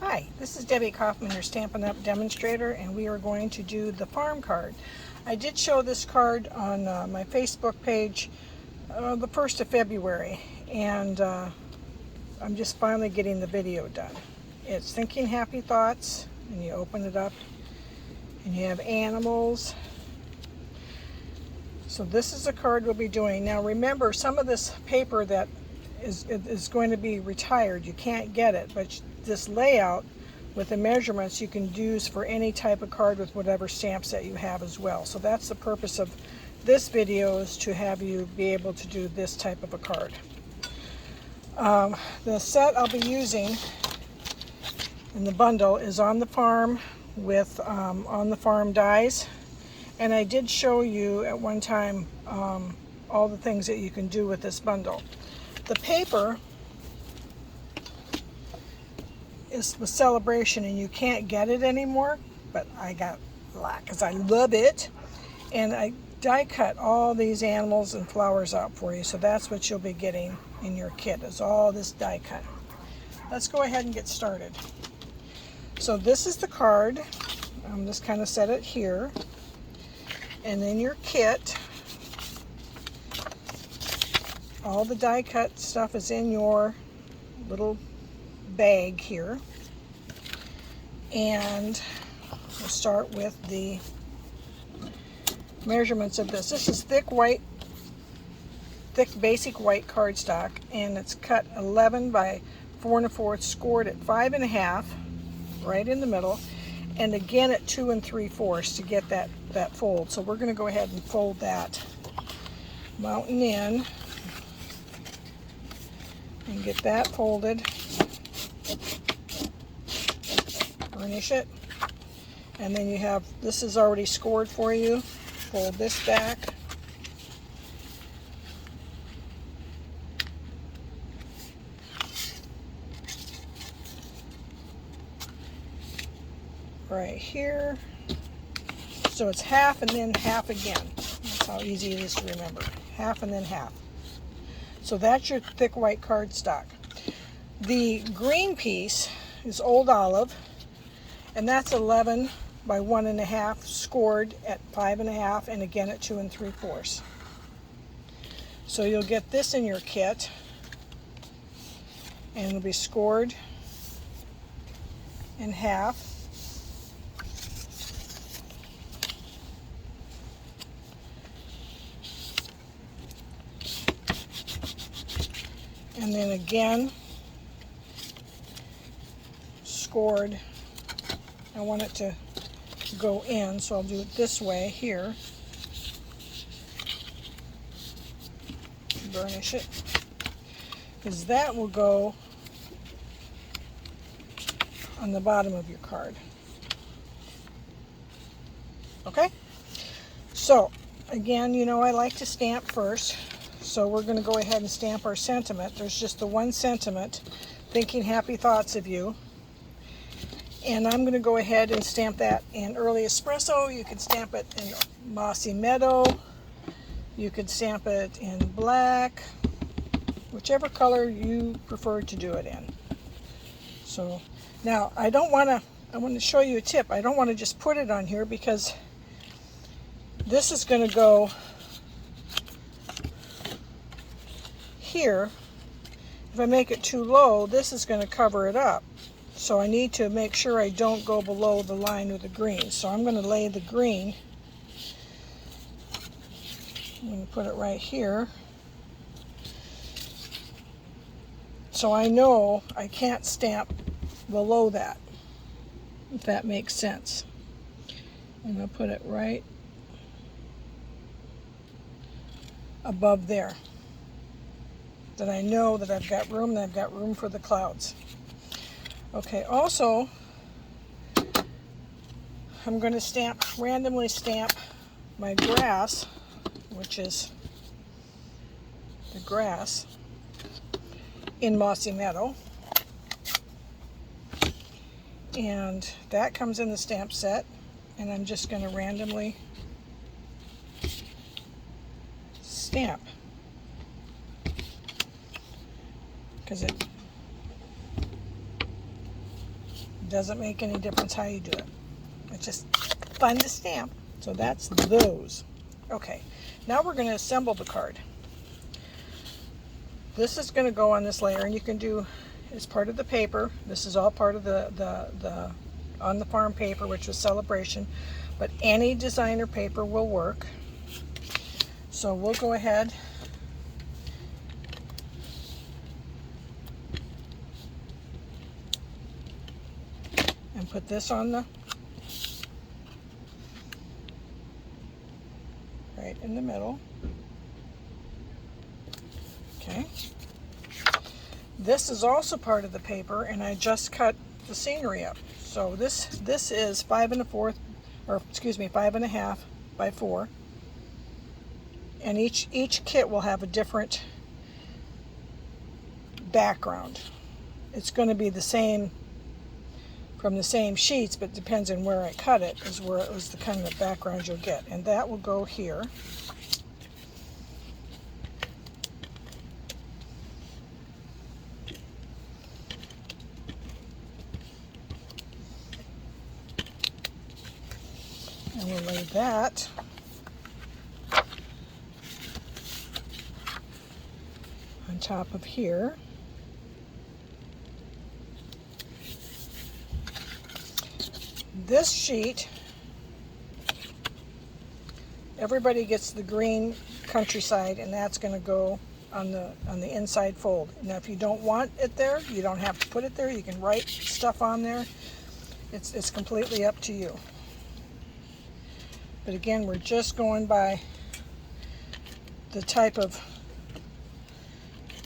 Hi, this is Debbie Kaufman, your Stampin' Up! Demonstrator, and we are going to do the farm card. I did show this card on my Facebook page the 1st of February, and I'm just finally getting the video done. It's Thinking Happy Thoughts, and you open it up, and you have animals. So this is the card we'll be doing. Now remember, some of this paper that is going to be retired. You can't get it, but this layout with the measurements you can use for any type of card with whatever stamp set you have as well. So that's the purpose of this video, is to have you be able to do this type of a card. The set I'll be using in the bundle is On the Farm with On the Farm dies. And I did show you at one time all the things that you can do with this bundle. The paper is the Celebration, and you can't get it anymore, but I got black because I love it. And I die cut all these animals and flowers out for you, so that's what you'll be getting in your kit, is all this die cut. Let's go ahead and get started. So this is the card. I'm just kind of set it here. And then your kit, all the die cut stuff is in your little bag here. And we'll start with the measurements of this. This is thick basic white cardstock, and it's cut 11 by 4 1/4, scored at 5 1/2, right in the middle, and again at 2 3/4 to get that fold. So we're going to go ahead and fold that mountain in and get that folded, burnish it, and then you have, this is already scored for you, fold this back, right here, so it's half and then half again. That's how easy it is to remember, half and then half. So that's your thick white cardstock. The green piece is Old Olive, and that's 11 by 1 1/2, scored at 5 1/2, and again at 2 3/4. So you'll get this in your kit, and it'll be scored in half. And then again, scored. I want it to go in, so I'll do it this way here. Burnish it, because that will go on the bottom of your card. Okay? So, again, you know I like to stamp first. So we're going to go ahead and stamp our sentiment. There's just the one sentiment, thinking happy thoughts of you. And I'm going to go ahead and stamp that in Early Espresso. You could stamp it in Mossy Meadow. You could stamp it in black, whichever color you prefer to do it in. So now I want to show you a tip. I don't want to just put it on here, because this is going to go here. If I make it too low, this is going to cover it up. So I need to make sure I don't go below the line with the green. So I'm going to lay the green. I'm going to put it right here. So I know I can't stamp below that, if that makes sense. I'm going to put it right above there, that I know that I've got room, that I've got room for the clouds. Okay, also, I'm going to randomly stamp my grass, which is the grass, in Mossy Meadow. And that comes in the stamp set, and I'm just going to randomly stamp, because it doesn't make any difference how you do it. It's just fun to stamp. So that's those. Okay, now we're going to assemble the card. This is going to go on this layer, and you can do as part of the paper. This is all part of the On the Farm paper, which was Celebration, but any designer paper will work. So we'll go ahead and put this on the right in the middle. Okay. This is also part of the paper, and I just cut the scenery up. So this is 5 1/4, or excuse me, 5 1/2 by 4. And each kit will have a different background. It's going to be the same from the same sheets, but depends on where I cut it is the kind of background you'll get. And that will go here. And we'll lay that on top of here. This sheet, everybody gets the green countryside, and that's going to go on the inside fold. Now, if you don't want it there, you don't have to put it there. You can write stuff on there. It's completely up to you. But again, we're just going by the type of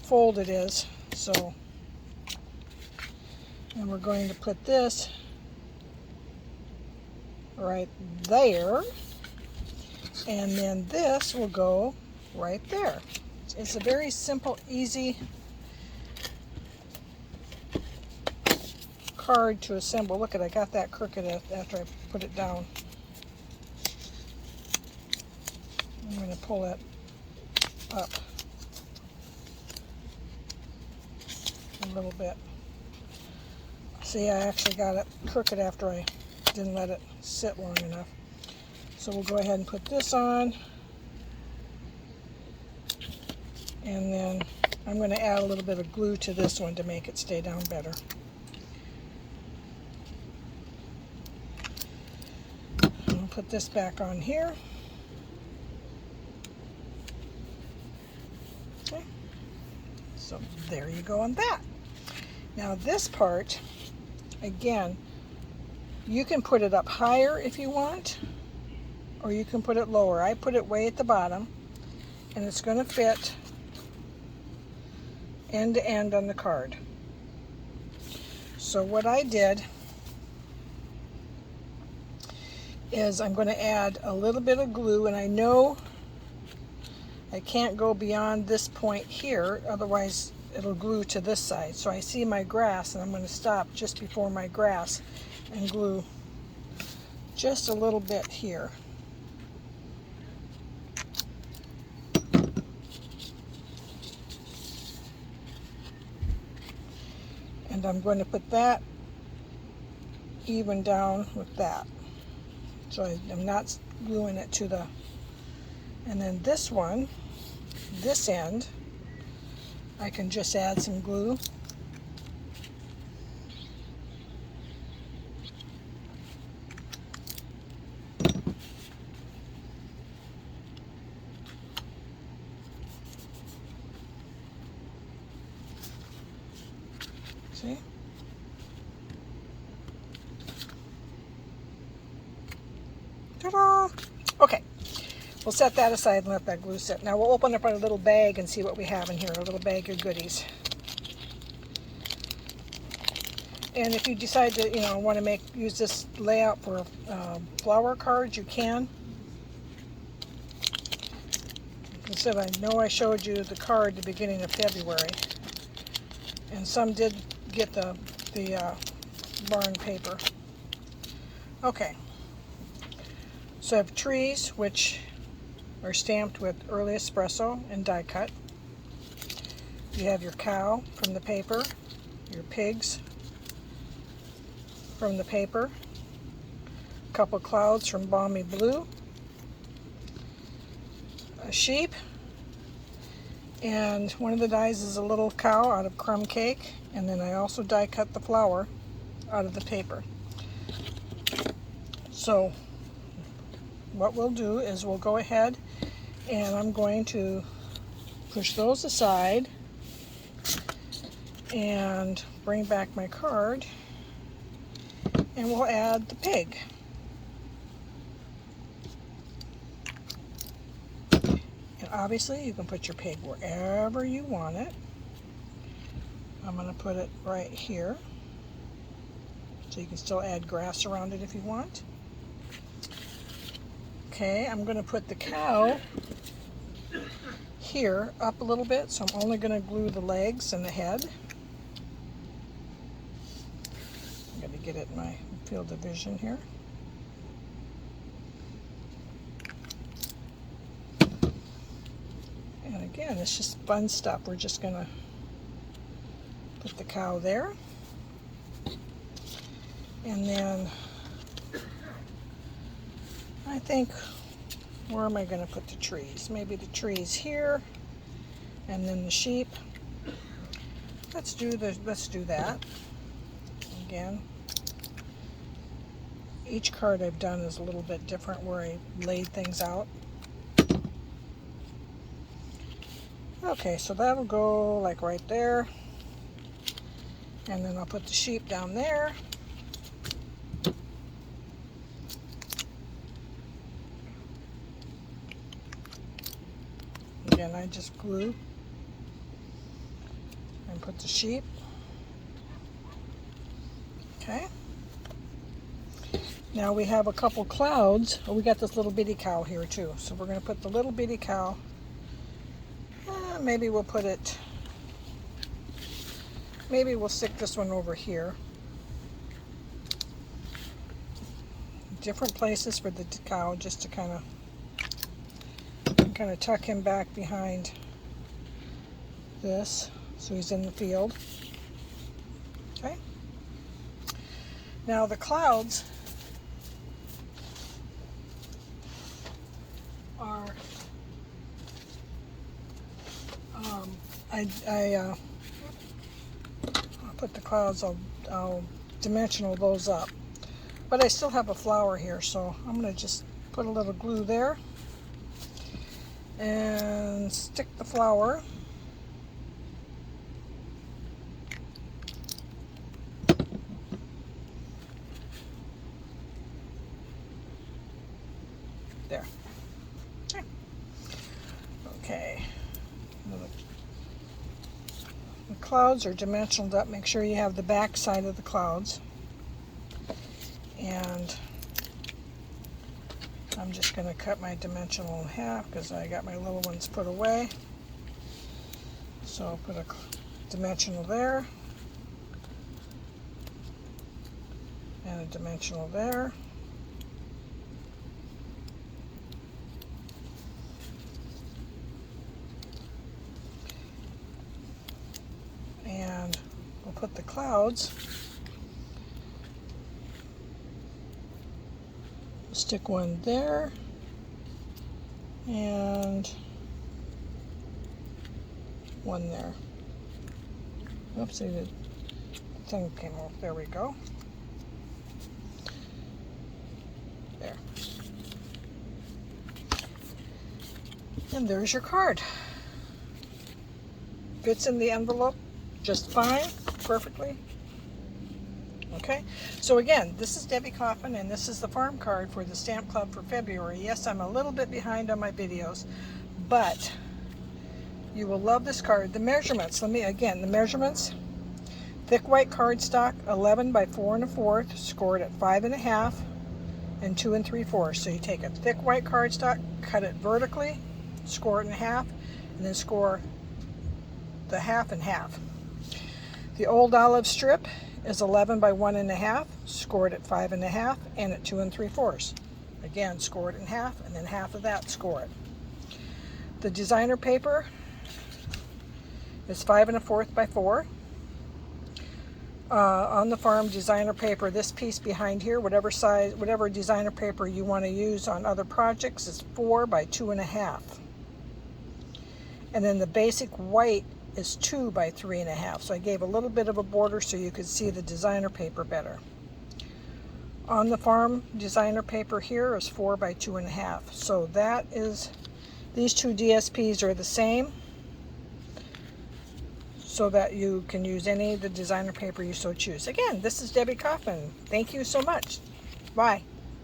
fold it is. So, and we're going to put this right there, and then this will go right there. It's a very simple, easy card to assemble. Look at, I got that crooked after I put it down. I'm going to pull that up a little bit. See, I actually got it crooked after I didn't let it sit long enough. So we'll go ahead and put this on. And then I'm going to add a little bit of glue to this one to make it stay down better. I'll put this back on here. Okay. So there you go on that. Now this part, again, you can put it up higher if you want, or you can put it lower. I put it way at the bottom, and it's going to fit end to end on the card. So what I did is I'm going to add a little bit of glue, and I know I can't go beyond this point here, otherwise it'll glue to this side. So I see my grass, and I'm going to stop just before my grass and glue just a little bit here. And I'm going to put that even down with that. So I'm not gluing it to the, and then this one, this end, I can just add some glue. See? Ta-da! Okay, we'll set that aside and let that glue sit. Now we'll open up our little bag and see what we have in here, a little bag of goodies. And if you decide to, want to use this layout for flower cards, you can. Like I said, I know I showed you the card at the beginning of February, and some did get the barn paper. Okay, so I have trees, which are stamped with Early Espresso and die cut. You have your cow from the paper, your pigs, from the paper, a couple clouds from Balmy Blue, a sheep, and one of the dies is a little cow out of Crumb Cake, and then I also die cut the flower out of the paper. So what we'll do is we'll go ahead and I'm going to push those aside and bring back my card, and we'll add the pig. And obviously you can put your pig wherever you want it. I'm going to put it right here, so you can still add grass around it if you want. Okay, I'm going to put the cow here up a little bit, so I'm only going to glue the legs and the head. I'm going to get it in my field of vision here. And again, it's just fun stuff. We're just going to put the cow there. And then I think, where am I going to put the trees? Maybe the trees here, and then the sheep. Let's do that. Again, each card I've done is a little bit different where I laid things out. Okay, so that'll go like right there, and then I'll put the sheep down there. Again, I just glue and put the sheep. Okay. Now we have a couple clouds. Oh, we got this little bitty cow here too. So we're going to put the little bitty cow. Maybe we'll put it, maybe we'll stick this one over here. Different places for the cow, just to kind of tuck him back behind this so he's in the field. Okay. Now the clouds are I'll put the clouds, I'll dimensional those up, but I still have a flower here, so I'm going to just put a little glue there and stick the flower. There. Okay. The clouds are dimensionaled up. Make sure you have the back side of the clouds. And I'm just going to cut my dimensional in half because I got my little ones put away. So I'll put a dimensional there and a dimensional there. And we'll put the clouds, stick one there, and one there. Oopsie, the thing came off. There we go. There. And there's your card. Fits in the envelope just fine, perfectly. Okay, so again, this is Debbie Coffin, and this is the farm card for the Stamp Club for February. Yes, I'm a little bit behind on my videos, but you will love this card. The measurements, the measurements: thick white cardstock, 11 by 4 1/4, scored at 5 1/2 and 2 3/4. So you take a thick white cardstock, cut it vertically, score it in half, and then score the half in half. The old olive strip is 11 by 1 1/2, scored at 5 1/2 and at 2 3/4. Again, score it in half, and then half of that, score it. The designer paper is 5 1/4 by 4. On the Farm designer paper, this piece behind here, whatever size, whatever designer paper you want to use on other projects, is 4 by 2.5. And then the basic white is 2 by 3.5. So I gave a little bit of a border so you could see the designer paper better. On the Farm designer paper here is 4 by 2.5. So that is, these two DSPs are the same, so that you can use any of the designer paper you so choose. Again, this is Debbie Kaufman. Thank you so much. Bye.